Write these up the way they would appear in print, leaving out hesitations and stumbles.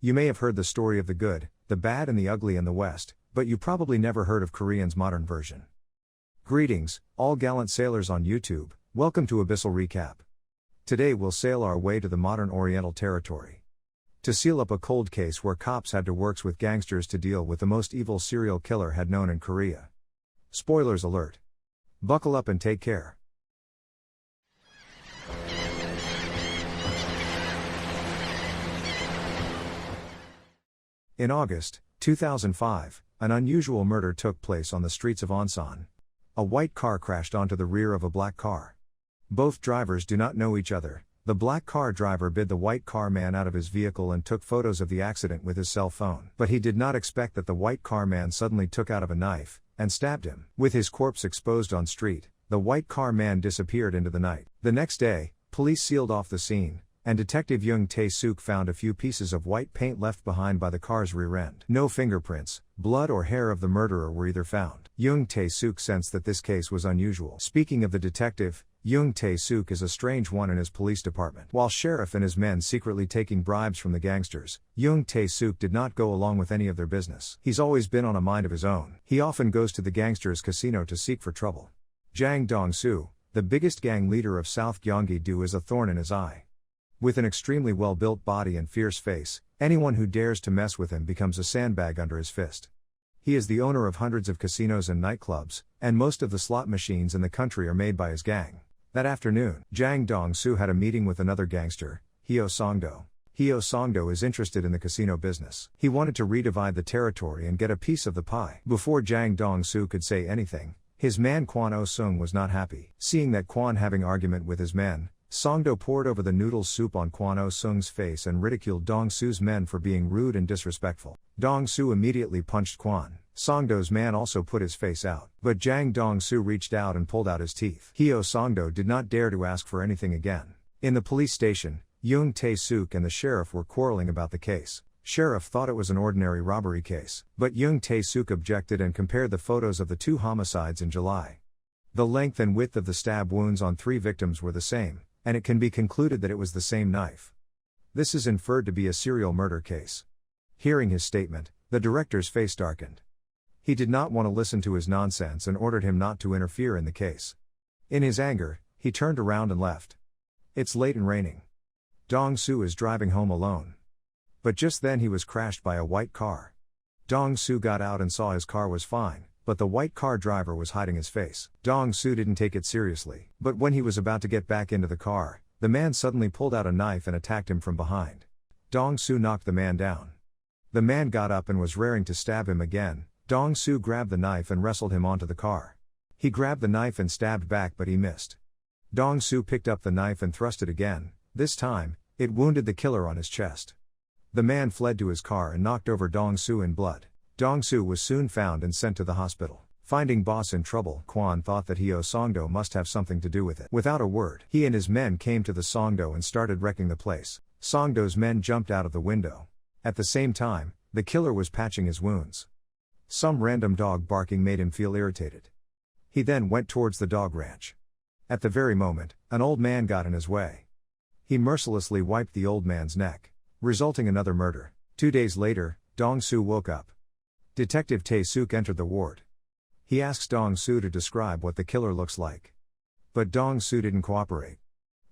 You may have heard the story of the good, the bad and the ugly in the West, but you probably never heard of Korean's modern version. Greetings, all gallant sailors on YouTube, welcome to Abyssal Recap. Today we'll sail our way to the modern Oriental territory. To seal up a cold case where cops had to work with gangsters to deal with the most evil serial killer had known in Korea. Spoilers alert. Buckle up and take care. In August 2005, an unusual murder took place on the streets of Onsan. A white car crashed onto the rear of a black car. Both drivers do not know each other. The black car driver bid the white car man out of his vehicle and took photos of the accident with his cell phone. But he did not expect that the white car man suddenly took out of a knife and stabbed him. With his corpse exposed on street, the white car man disappeared into the night. The next day, police sealed off the scene, and Detective Young Tae-suk found a few pieces of white paint left behind by the car's rear end. No fingerprints, blood or hair of the murderer were either found. Young Tae-suk sensed that this case was unusual. Speaking of the detective, Young Tae-suk is a strange one in his police department. While sheriff and his men secretly taking bribes from the gangsters, Young Tae-suk did not go along with any of their business. He's always been on a mind of his own. He often goes to the gangsters' casino to seek for trouble. Jang Dong-soo, the biggest gang leader of South Gyeonggi-do, is a thorn in his eye. With an extremely well-built body and fierce face, anyone who dares to mess with him becomes a sandbag under his fist. He is the owner of hundreds of casinos and nightclubs, and most of the slot machines in the country are made by his gang. That afternoon, Jang Dong-soo had a meeting with another gangster, Hyo Song-do. Hyo Song-do is interested in the casino business. He wanted to redivide the territory and get a piece of the pie. Before Jang Dong-soo could say anything, his man Kwon Oh-sung was not happy. Seeing that Kwon having argument with his men, Song-do poured over the noodle soup on Kwon Oh-sung's face and ridiculed Dong-soo's men for being rude and disrespectful. Dong-soo immediately punched Kwon. Song-do's man also put his face out. But Jang Dong-soo reached out and pulled out his teeth. Hyo Song-do did not dare to ask for anything again. In the police station, Young Tae-suk and the sheriff were quarreling about the case. Sheriff thought it was an ordinary robbery case. But Young Tae-suk objected and compared the photos of the two homicides in July. The length and width of the stab wounds on 3 victims were the same, and it can be concluded that it was the same knife. This is inferred to be a serial murder case. Hearing his statement, the director's face darkened. He did not want to listen to his nonsense and ordered him not to interfere in the case. In his anger, he turned around and left. It's late and raining. Dong-soo is driving home alone. But just then he was crashed by a white car. Dong-soo got out and saw his car was fine, but the white car driver was hiding his face. Dong-soo didn't take it seriously, but when he was about to get back into the car, the man suddenly pulled out a knife and attacked him from behind. Dong-soo knocked the man down. The man got up and was raring to stab him again. Dong-soo grabbed the knife and wrestled him onto the car. He grabbed the knife and stabbed back, but he missed. Dong-soo picked up the knife and thrust it again. This time, it wounded the killer on his chest. The man fled to his car and knocked over Dong-soo in blood. Dong-soo was soon found and sent to the hospital. Finding boss in trouble, Kwon thought that Hyo Song-do must have something to do with it. Without a word, he and his men came to the Song-do and started wrecking the place. Song-do's men jumped out of the window. At the same time, the killer was patching his wounds. Some random dog barking made him feel irritated. He then went towards the dog ranch. At the very moment, an old man got in his way. He mercilessly wiped the old man's neck, resulting in another murder. 2 days later, Dong-soo woke up. Detective Tae-suk entered the ward. He asks Dong-soo to describe what the killer looks like. But Dong-soo didn't cooperate.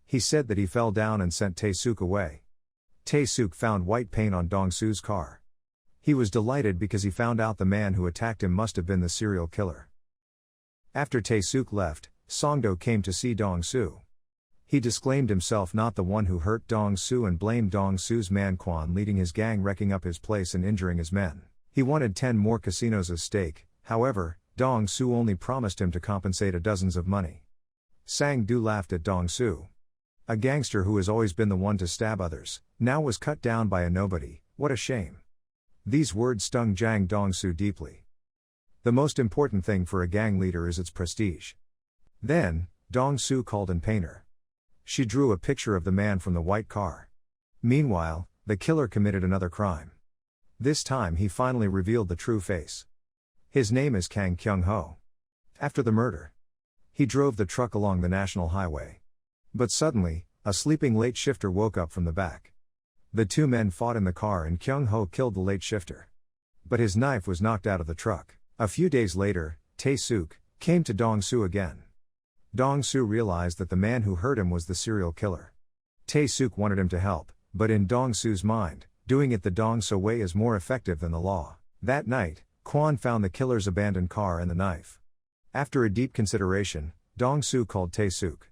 He said that he fell down and sent Tae-suk away. Tae-suk found white paint on Dong-soo's car. He was delighted because he found out the man who attacked him must have been the serial killer. After Tae-suk left, Song-do came to see Dong-soo. He disclaimed himself not the one who hurt Dong-soo and blamed Dong-soo's man Kwon leading his gang wrecking up his place and injuring his men. He wanted 10 more casinos as stake. However, Dong-soo only promised him to compensate dozens of money. Sang-do laughed at Dong-soo. A gangster who has always been the one to stab others, now was cut down by a nobody. What a shame. These words stung Jang Dong-soo deeply. The most important thing for a gang leader is its prestige. Then, Dong-soo called in painter. She drew a picture of the man from the white car. Meanwhile, the killer committed another crime. This time he finally revealed the true face. His name is Kang Kyung-ho. After the murder, he drove the truck along the national highway. But suddenly, a sleeping late shifter woke up from the back. The two men fought in the car and Kyung-ho killed the late shifter. But his knife was knocked out of the truck. A few days later, Tae-suk came to Dong-soo again. Dong-soo realized that the man who hurt him was the serial killer. Tae-suk wanted him to help, but in Dong-soo's mind, doing it the Dong-so way is more effective than the law. That night, Kwon found the killer's abandoned car and the knife. After a deep consideration, Dong-soo called Tae-suk.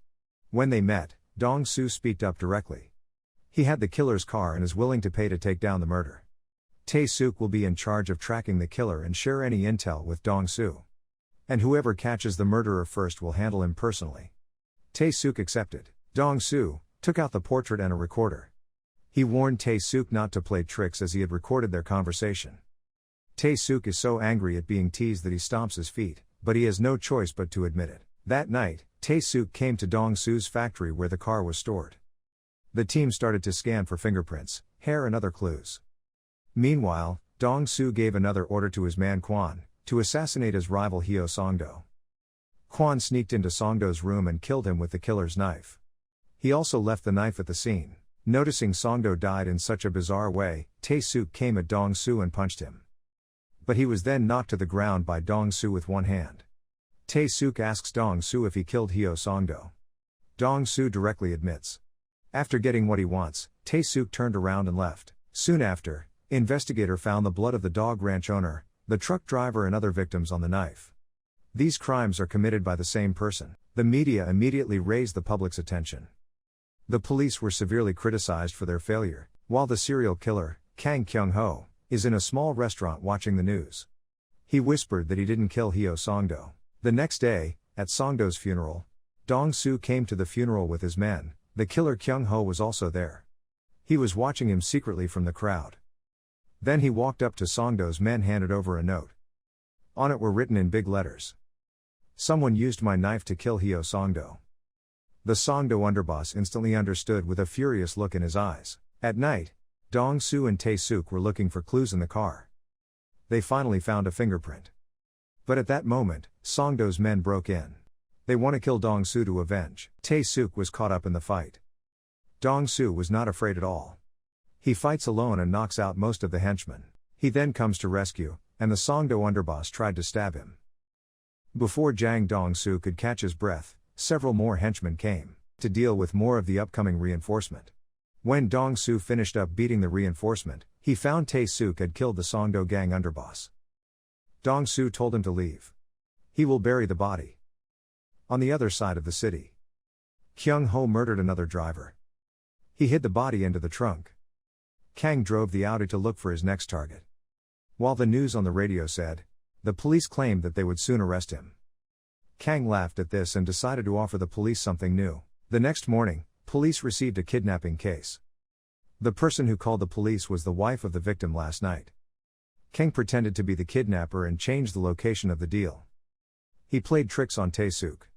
When they met, Dong-soo speaked up directly. He had the killer's car and is willing to pay to take down the murder. Tae-suk will be in charge of tracking the killer and share any intel with Dong-soo. And whoever catches the murderer first will handle him personally. Tae-suk accepted. Dong-soo took out the portrait and a recorder. He warned Tae-suk not to play tricks as he had recorded their conversation. Tae-suk is so angry at being teased that he stomps his feet, but he has no choice but to admit it. That night, Tae-suk came to Dong-soo's factory where the car was stored. The team started to scan for fingerprints, hair and other clues. Meanwhile, Dong-soo gave another order to his man Kwon, to assassinate his rival Hyo Song-do. Kwon sneaked into Song-do's room and killed him with the killer's knife. He also left the knife at the scene. Noticing Song-do died in such a bizarre way, Tae-suk came at Dong-soo and punched him. But he was then knocked to the ground by Dong-soo with one hand. Tae-suk asks Dong-soo if he killed Hyo Song-do. Dong-soo directly admits. After getting what he wants, Tae-suk turned around and left. Soon after, investigator found the blood of the dog ranch owner, the truck driver and other victims on the knife. These crimes are committed by the same person. The media immediately raised the public's attention. The police were severely criticized for their failure, while the serial killer, Kang Kyung-ho, is in a small restaurant watching the news. He whispered that he didn't kill Hyo Song-do. The next day, at Song-do's funeral, Dong-soo came to the funeral with his men. The killer Kyung-ho was also there. He was watching him secretly from the crowd. Then he walked up to Song-do's men, handed over a note. On it were written in big letters. "Someone used my knife to kill Hyo Song-do." The Song-do underboss instantly understood with a furious look in his eyes. At night, Dong-soo and Tae-suk were looking for clues in the car. They finally found a fingerprint. But at that moment, Song-do's men broke in. They want to kill Dong-soo to avenge. Tae-suk was caught up in the fight. Dong-soo was not afraid at all. He fights alone and knocks out most of the henchmen. He then comes to rescue, and the Song-do underboss tried to stab him. Before Dong-soo could catch his breath, several more henchmen came to deal with more of the upcoming reinforcement. When Dong-soo finished up beating the reinforcement, he found Tae-suk had killed the Song-do gang underboss. Dong-soo told him to leave. He will bury the body. On the other side of the city, Kyung-ho murdered another driver. He hid the body into the trunk. Kang drove the Audi to look for his next target. While the news on the radio said, the police claimed that they would soon arrest him. Kang laughed at this and decided to offer the police something new. The next morning, police received a kidnapping case. The person who called the police was the wife of the victim last night. Kang pretended to be the kidnapper and changed the location of the deal. He played tricks on Tae-suk.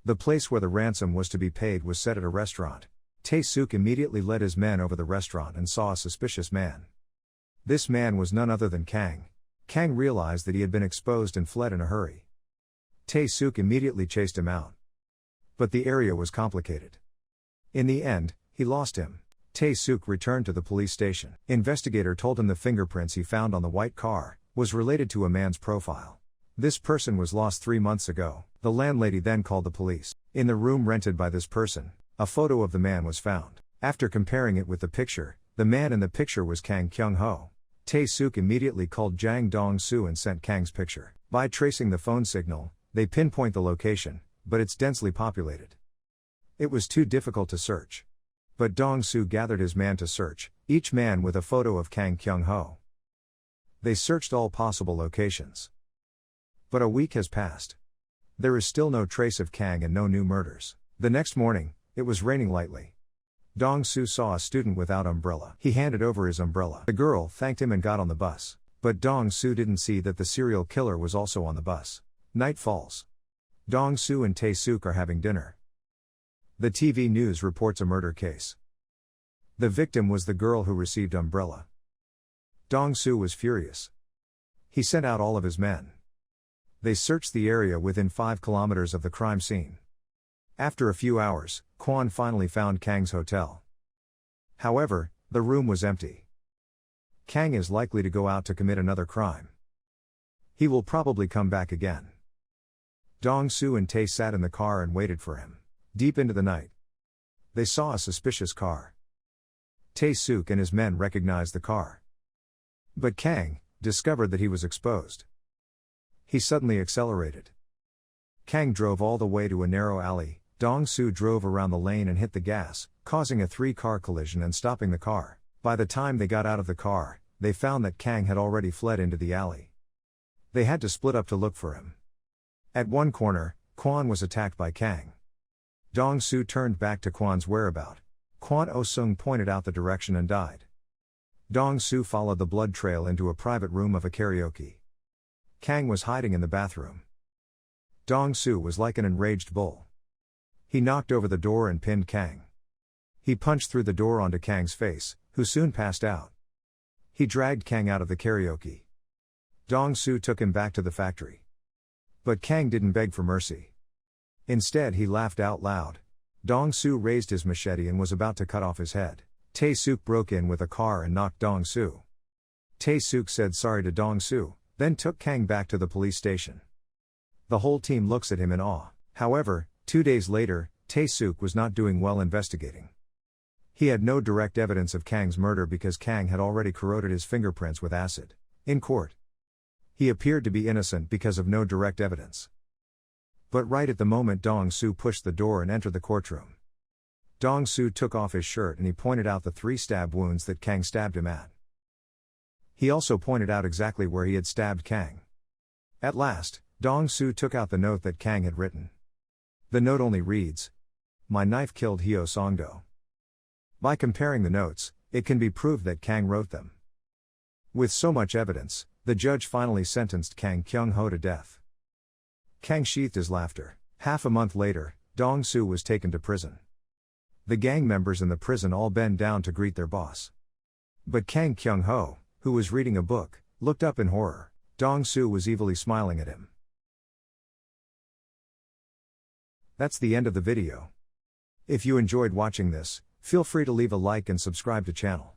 The place where the ransom was to be paid was set at a restaurant. Tae-suk immediately led his men over the restaurant and saw a suspicious man. This man was none other than Kang. Kang realized that he had been exposed and fled in a hurry. Tae-suk immediately chased him out. But the area was complicated. In the end, he lost him. Tae-suk returned to the police station. Investigator told him the fingerprints he found on the white car was related to a man's profile. This person was lost 3 months ago. The landlady then called the police. In the room rented by this person, a photo of the man was found. After comparing it with the picture, the man in the picture was Kang Kyung-ho. Tae-suk immediately called Dong-soo and sent Kang's picture. By tracing the phone signal, they pinpoint the location, but it's densely populated. It was too difficult to search. But Dong-soo gathered his man to search, each man with a photo of Kang Kyung-ho. They searched all possible locations. But a week has passed. There is still no trace of Kang and no new murders. The next morning, it was raining lightly. Dong-soo saw a student without umbrella. He handed over his umbrella. The girl thanked him and got on the bus. But Dong-soo didn't see that the serial killer was also on the bus. Night falls. Dong-soo and Tae-suk are having dinner. The TV news reports a murder case. The victim was the girl who received umbrella. Dong-soo was furious. He sent out all of his men. They searched the area within 5 kilometers of the crime scene. After a few hours, Kwon finally found Kang's hotel. However, The room was empty. Kang is likely to go out to commit another crime. He will probably come back again. Dong-soo and Tae sat in the car and waited for him. Deep into the night, they saw a suspicious car. Tae-suk and his men recognized the car. But Kang discovered that he was exposed. He suddenly accelerated. Kang drove all the way to a narrow alley. Dong-soo drove around the lane and hit the gas, causing a 3-car collision and stopping the car. By the time they got out of the car, they found that Kang had already fled into the alley. They had to split up to look for him. At one corner, Kwon was attacked by Kang. Dong-soo turned back to Kwon's whereabout. Kwon Oh-sung pointed out the direction and died. Dong-soo followed the blood trail into a private room of a karaoke. Kang was hiding in the bathroom. Dong-soo was like an enraged bull. He knocked over the door and pinned Kang. He punched through the door onto Kang's face, who soon passed out. He dragged Kang out of the karaoke. Dong-soo took him back to the factory. But Kang didn't beg for mercy. Instead, he laughed out loud. Dong-soo raised his machete and was about to cut off his head. Tae-suk broke in with a car and knocked Dong-soo. Tae-suk said sorry to Dong-soo, then took Kang back to the police station. The whole team looks at him in awe. However, 2 days later, Tae-suk was not doing well investigating. He had no direct evidence of Kang's murder because Kang had already corroded his fingerprints with acid. In court, he appeared to be innocent because of no direct evidence. But right at the moment Dong-soo pushed the door and entered the courtroom. Dong-soo took off his shirt and he pointed out the 3 stab wounds that Kang stabbed him at. He also pointed out exactly where he had stabbed Kang. At last, Dong-soo took out the note that Kang had written. The note only reads, "My knife killed Hyo Song-do." By comparing the notes, it can be proved that Kang wrote them. With so much evidence, the judge finally sentenced Kang Kyung-ho to death. Kang sheathed his laughter. Half a month later, Dong-soo was taken to prison. The gang members in the prison all bend down to greet their boss. But Kang Kyung-ho, who was reading a book, looked up in horror. Dong-soo was evilly smiling at him. That's the end of the video. If you enjoyed watching this, feel free to leave a like and subscribe to channel.